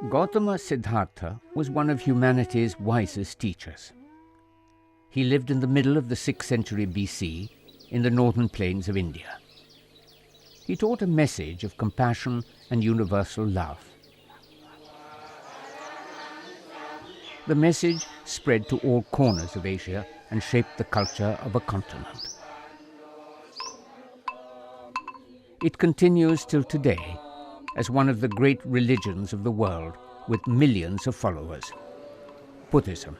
Gautama Siddhartha was one of humanity's wisest teachers. He lived in the middle of the 6th century BC in the northern plains of India. He taught a message of compassion and universal love. The message spread to all corners of Asia and shaped the culture of a continent. It continues till today as one of the great religions of the world with millions of followers, Buddhism.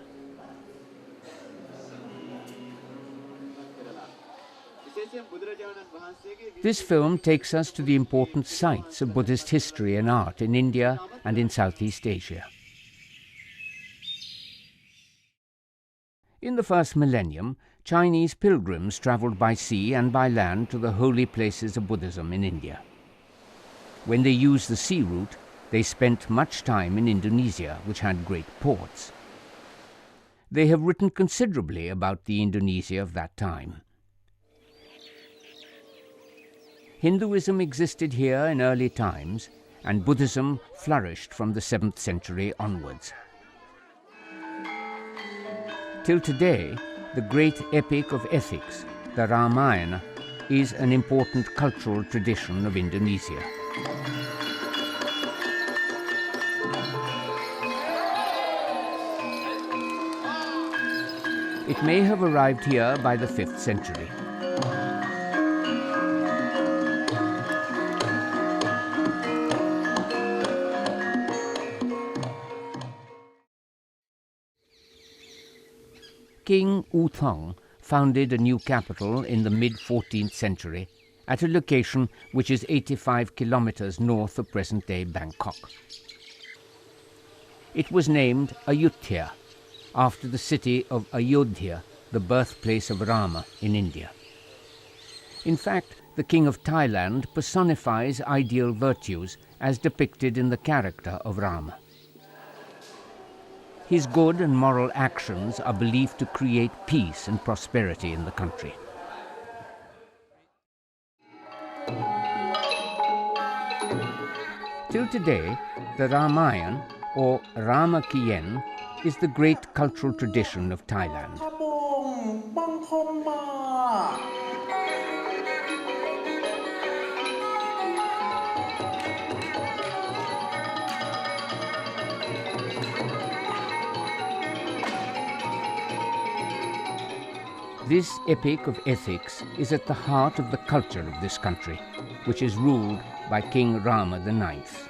This film takes us to the important sites of Buddhist history and art in India and in Southeast Asia. In the first millennium, Chinese pilgrims traveled by sea and by land to the holy places of Buddhism in India. When they used the sea route, they spent much time in Indonesia, which had great ports. They have written considerably about the Indonesia of that time. Hinduism existed here in early times, and Buddhism flourished from the 7th century onwards. Till today, the great epic of ethics, the Ramayana, is an important cultural tradition of Indonesia. It may have arrived here by the 5th century. King U Thong founded a new capital in the mid-14th century at a location which is 85 kilometers north of present-day Bangkok. It was named Ayutthaya, after the city of Ayodhya, the birthplace of Rama in India. In fact, the King of Thailand personifies ideal virtues as depicted in the character of Rama. His good and moral actions are believed to create peace and prosperity in the country. Till today, the Ramayana, or Ramakien, is the great cultural tradition of Thailand. This epic of ethics is at the heart of the culture of this country, which is ruled by King Rama IX.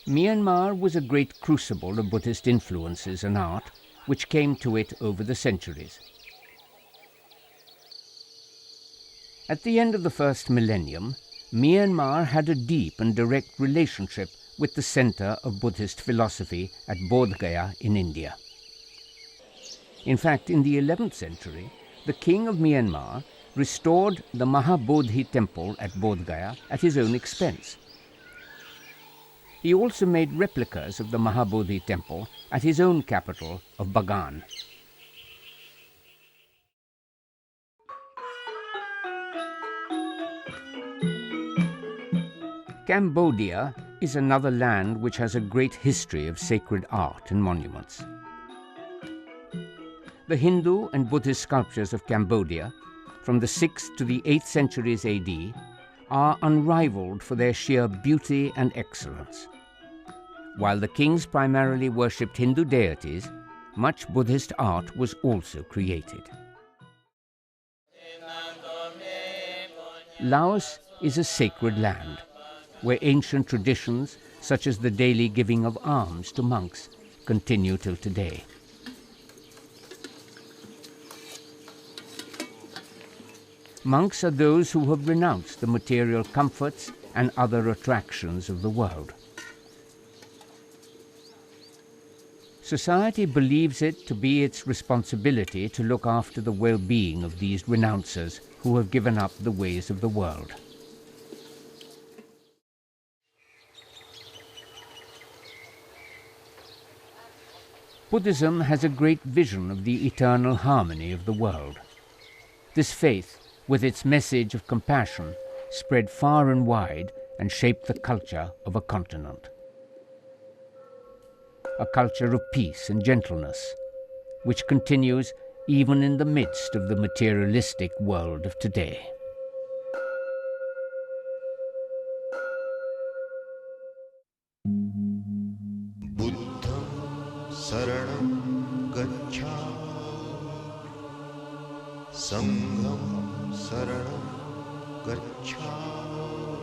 Myanmar was a great crucible of Buddhist influences and art, which came to it over the centuries. At the end of the first millennium, Myanmar had a deep and direct relationship with the center of Buddhist philosophy at Bodh Gaya in India. In fact, in the 11th century, the king of Myanmar restored the Mahabodhi temple at Bodh Gaya at his own expense. He also made replicas of the Mahabodhi temple at his own capital of Bagan. Cambodia is another land which has a great history of sacred art and monuments. The Hindu and Buddhist sculptures of Cambodia, from the 6th to the 8th centuries AD, are unrivaled for their sheer beauty and excellence. While the kings primarily worshipped Hindu deities, much Buddhist art was also created. Laos is a sacred land, where ancient traditions, such as the daily giving of alms to monks, continue till today. Monks are those who have renounced the material comforts and other attractions of the world. Society believes it to be its responsibility to look after the well-being of these renouncers who have given up the ways of the world. Buddhism has a great vision of the eternal harmony of the world. This faith, with its message of compassion, spread far and wide and shaped the culture of a continent. A culture of peace and gentleness, which continues even in the midst of the materialistic world of today. Buddham saranam gacchami, Sangham saranam gacchami.